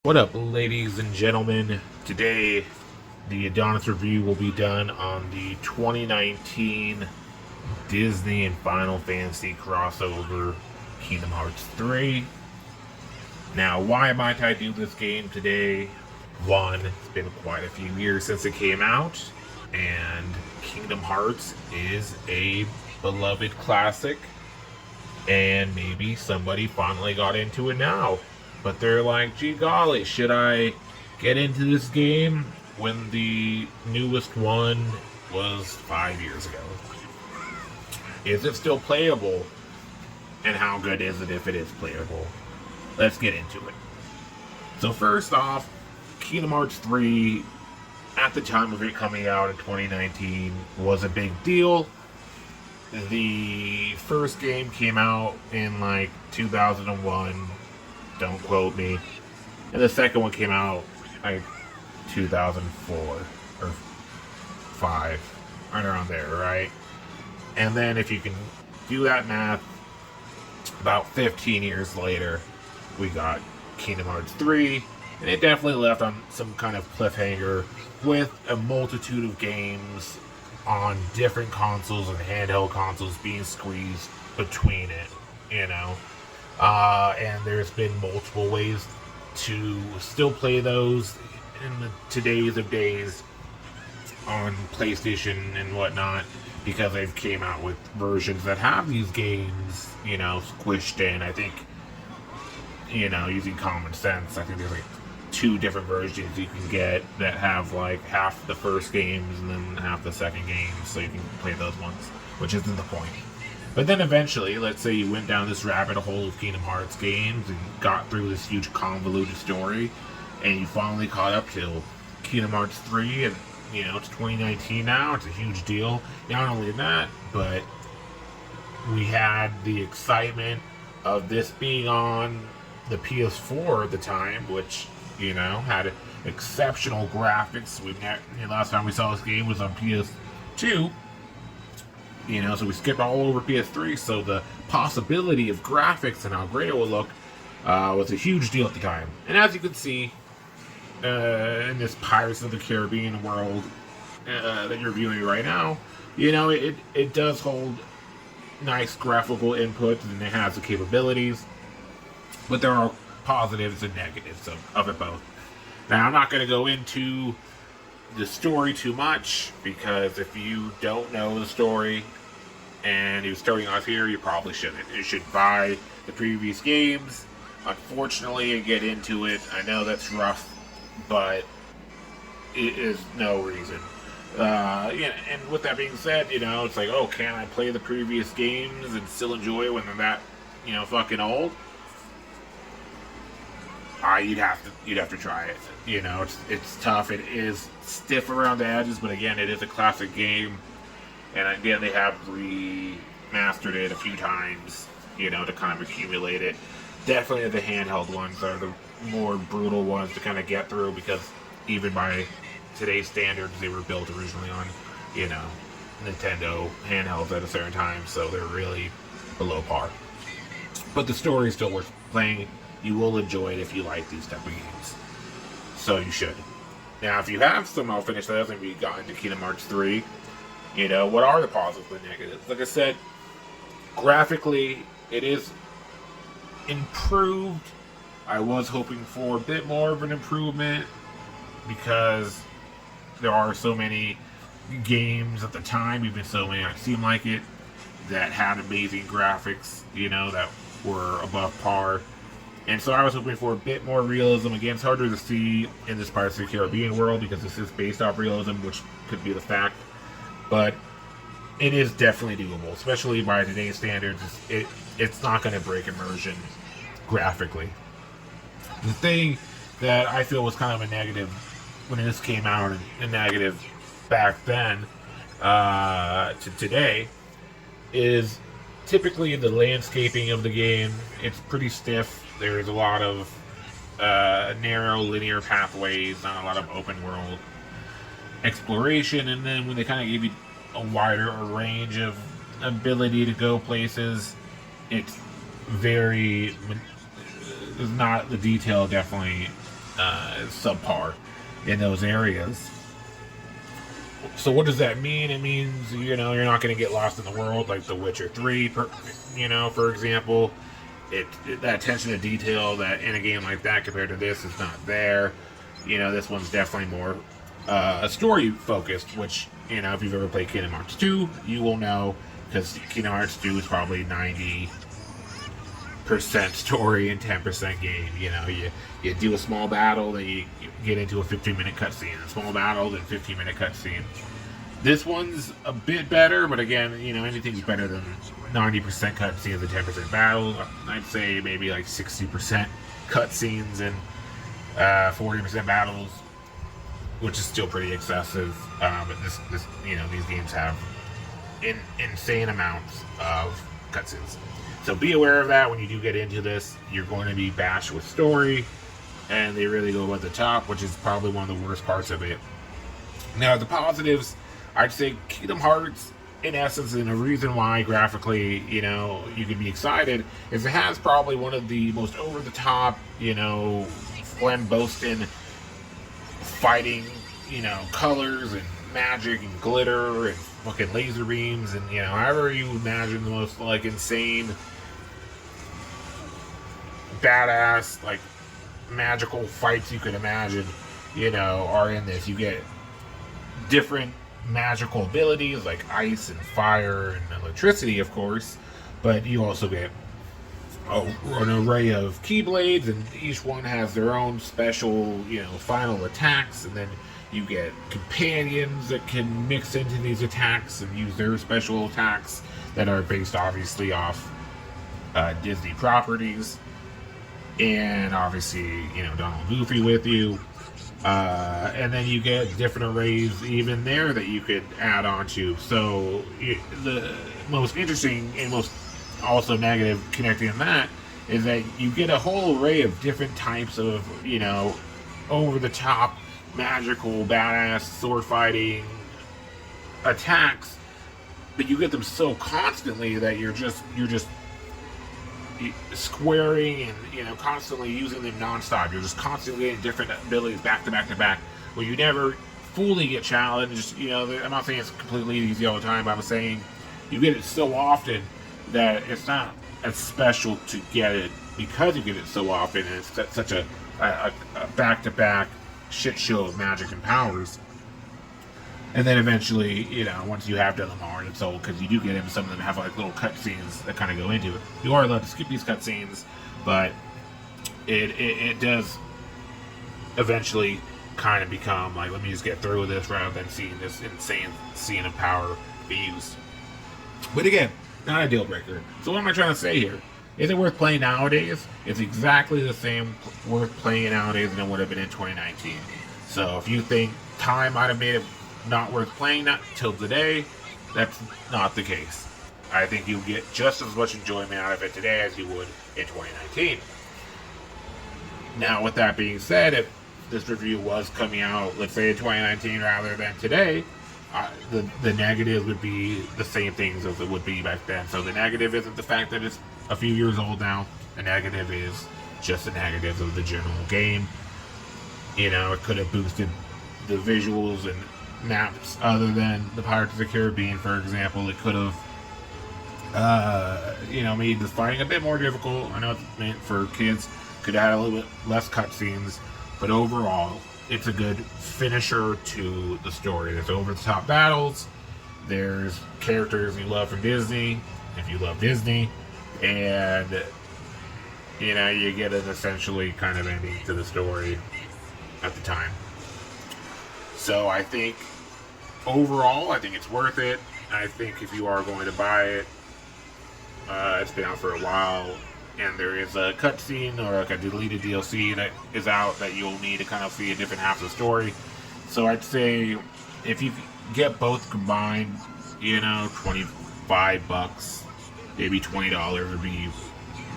What up, ladies and gentlemen? Today, the Adonis review will be done on the 2019 Disney and Final Fantasy crossover Kingdom Hearts 3. Now, why might I do this game today? One, it's been quite a few years since it came out, and Kingdom Hearts is a beloved classic, and maybe somebody finally got into it now. But they're like, gee golly, should I get into this game when the newest one was 5 years ago? Is it still playable? And how good is it if it is playable? Let's get into it. So first off, Kingdom Hearts 3, at the time of it coming out in 2019, was a big deal. The first game came out in like 2001. Don't quote me. And the second one came out like 2004 or 5, right around there, right? And then if you can do that math, about 15 years later, we got Kingdom Hearts 3, and it definitely left on some kind of cliffhanger with a multitude of games on different consoles and handheld consoles being squeezed between it, you know? And there's been multiple ways to still play those in the today's of days on PlayStation and whatnot, because they've came out with versions that have these games, squished in. I think, using common sense, I think there's like 2 different versions you can get that have like half the first games and then half the second games, so you can play those ones, which isn't the point. But then eventually, let's say you went down this rabbit hole of Kingdom Hearts games and got through this huge convoluted story, and you finally caught up to Kingdom Hearts 3, and it's 2019 now, it's a huge deal. Not only that, but we had the excitement of this being on the PS4 at the time, which, had exceptional graphics. Last time we saw this game was on PS2. So we skipped all over PS3, so the possibility of graphics and how great it would look was a huge deal at the time. And as you can see, in this Pirates of the Caribbean world that you're viewing right now, it does hold nice graphical input, and it has the capabilities, but there are positives and negatives of it both. Now, I'm not going to go into the story too much, because if you don't know the story and you're starting off here, you probably shouldn't. You should buy the previous games, unfortunately, and get into it. I know that's rough, but it is no reason. And with that being said, it's like, oh, can I play the previous games and still enjoy it when they're that, fucking old? You'd have to try it. It's tough. It is stiff around the edges, but again, it is a classic game. And again, they have remastered it a few times, to kind of accumulate it. Definitely the handheld ones are the more brutal ones to kind of get through, because even by today's standards, they were built originally on, Nintendo handhelds at a certain time, so they're really below par. But the story is still worth playing. You will enjoy it if you like these type of games. So you should. Now, if you have somehow finished that and you got into Kingdom Hearts 3, what are the positives and negatives? Like I said, graphically, it is improved. I was hoping for a bit more of an improvement, because there are so many games at the time, even so many I seem like it, that had amazing graphics, that were above par. And so I was hoping for a bit more realism. Again, it's harder to see in this Pirates of the Caribbean world, because this is based off realism, which could be the fact. But it is definitely doable, especially by today's standards. It's not going to break immersion graphically. The thing that I feel was kind of a negative when this came out, and a negative back then to today, is typically the landscaping of the game. It's pretty stiff. There's a lot of narrow linear pathways, not a lot of open world exploration. And then when they kind of give you a wider range of ability to go places, it's very, is not, the detail definitely subpar in those areas. So what does that mean? It means, you're not going to get lost in the world like The Witcher 3, for example. That attention to detail that in a game like that compared to this is not there. This one's definitely more story focused, which, if you've ever played Kingdom Hearts 2, you will know, because Kingdom Hearts 2 is probably 90% story and 10% game. You do a small battle, then you get into a 15-minute cutscene. A small battle, then 15-minute cutscene. This one's a bit better, but again, anything's better than 90% cutscenes and 10% battles. I'd say maybe like 60% cutscenes and 40% battles, which is still pretty excessive. But these games have insane amounts of cutscenes. So be aware of that when you do get into this. You're going to be bashed with story, and they really go at the top, which is probably one of the worst parts of it. Now, the positives, I'd say Kingdom Hearts, in essence, and the reason why graphically, you can be excited, is it has probably one of the most over-the-top, flamboyant fighting, colors and magic and glitter and fucking laser beams and, however you imagine the most, like, insane, badass, like, magical fights you could imagine, are in this. You get different magical abilities like ice and fire and electricity, of course, but you also get an array of keyblades, and each one has their own special, final attacks, and then you get companions that can mix into these attacks and use their special attacks that are based obviously off Disney properties, and obviously, Donald Goofy with you. And then you get different arrays even there that you could add on to. So the most interesting and most also negative connecting on that is that you get a whole array of different types of, over-the-top, magical, badass, sword fighting attacks, but you get them so constantly that you're just squaring and constantly using them nonstop. You're just constantly getting different abilities back to back to back, where you never fully get challenged. I'm not saying it's completely easy all the time, but I'm saying you get it so often that it's not as special to get it because you get it so often, and it's such a back to back shit show of magic and powers. And then eventually, once you have done them all, it's old, because you do get into some of them have like little cutscenes that kind of go into it. You are allowed to skip these cutscenes, but it does eventually kind of become like, let me just get through with this rather than seeing this insane scene of power be used. But again, not a deal breaker. So what am I trying to say here? Is it worth playing nowadays? It's exactly the same worth playing nowadays than it would have been in 2019. So if you think time might have made it not worth playing that till today, that's not the case. I think you'll get just as much enjoyment out of it today as you would in 2019. Now, with that being said, if this review was coming out, let's say in 2019 rather than today, the negative would be the same things as it would be back then. So the negative isn't the fact that it's a few years old now. The negative is just the negatives of the general game. It could have boosted the visuals and maps other than the Pirates of the Caribbean, for example. It could have made the fighting a bit more difficult. I know it's meant for kids. Could have had a little bit less cutscenes, but overall it's a good finisher to the story. There's over-the-top battles, there's characters you love from Disney if you love Disney, and you get an essentially kind of ending to the story at the time. So I think overall, I think it's worth it. I think if you are going to buy it, it's been out for a while, and there is a cutscene or like a deleted DLC that is out that you'll need to kind of see a different half of the story. So I'd say if you get both combined, $25, maybe $20 would be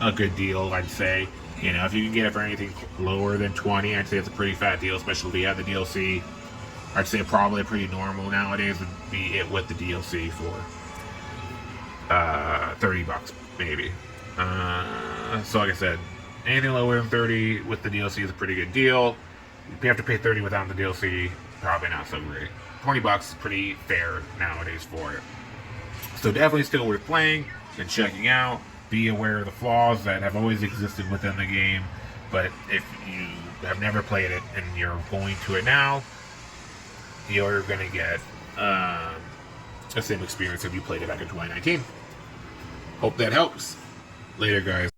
a good deal, I'd say. If you can get it for anything lower than 20, I'd say it's a pretty fat deal, especially if you have the DLC. I'd say probably pretty normal nowadays would be it with the DLC for $30 maybe. So like I said, anything lower than $30 with the DLC is a pretty good deal. If you have to pay $30 without the DLC, probably not so great. $20 is pretty fair nowadays for it. So definitely still worth playing and checking out. Be aware of the flaws that have always existed within the game. But if you have never played it and you're going to it now, you're going to get the same experience if you played it back in 2019. Hope that helps. Later, guys.